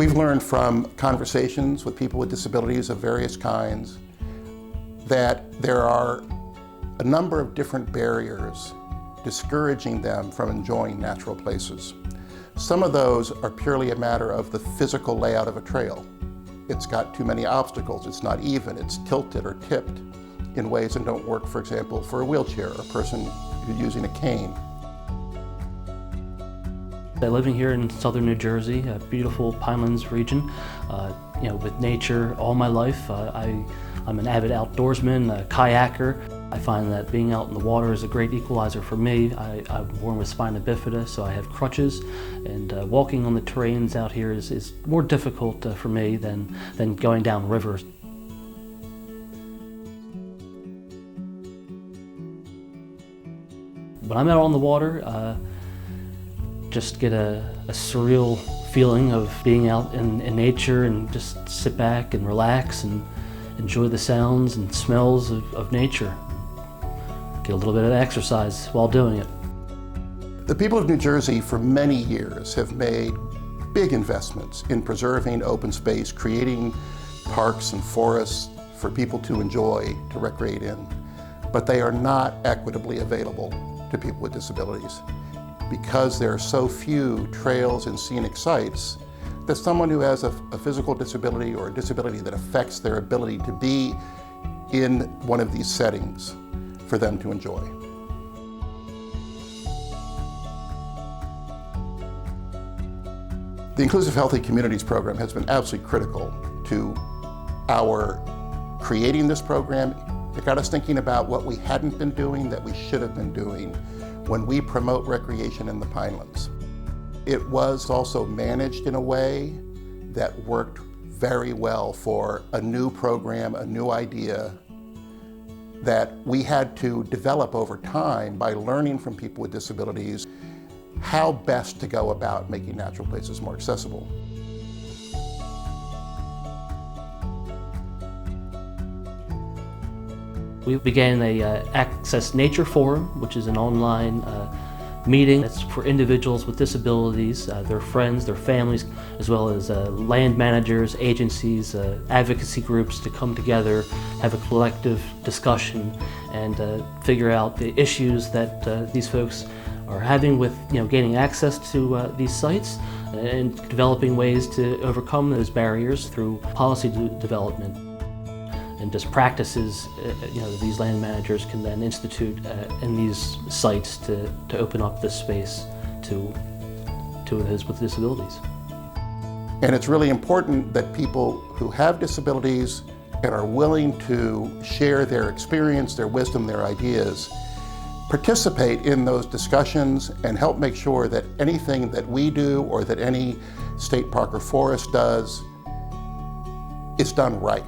We've learned from conversations with people with disabilities of various kinds that there are a number of different barriers discouraging them from enjoying natural places. Some of those are purely a matter of the physical layout of a trail. It's got too many obstacles, it's not even, it's tilted or tipped in ways that don't work, for example, for a wheelchair or a person who's using a cane. Living here in southern New Jersey, a beautiful Pinelands region, with nature all my life. I'm an avid outdoorsman, a kayaker. I find that being out in the water is a great equalizer for me. I'm born with spina bifida, so I have crutches, and walking on the terrains out here is more difficult for me than going down rivers. When I'm out on the water, just get a surreal feeling of being out in nature and just sit back and relax and enjoy the sounds and smells of nature. Get a little bit of exercise while doing it. The people of New Jersey for many years have made big investments in preserving open space, creating parks and forests for people to enjoy, to recreate in, but they are not equitably available to people with disabilities. Because there are so few trails and scenic sites, that someone who has a physical disability or a disability that affects their ability to be in one of these settings for them to enjoy. The Inclusive Healthy Communities program has been absolutely critical to our creating this program. It got us thinking about what we hadn't been doing that we should have been doing when we promote recreation in the Pinelands. It was also managed in a way that worked very well for a new program, a new idea that we had to develop over time by learning from people with disabilities how best to go about making natural places more accessible. We began a Access Nature Forum, which is an online meeting that's for individuals with disabilities, their friends, their families, as well as land managers, agencies, advocacy groups to come together, have a collective discussion, and figure out the issues that these folks are having with gaining access to these sites and developing ways to overcome those barriers through policy development. And just practices these land managers can then institute in these sites to open up this space to those with disabilities. And it's really important that people who have disabilities and are willing to share their experience, their wisdom, their ideas, participate in those discussions and help make sure that anything that we do or that any state park or forest does is done right.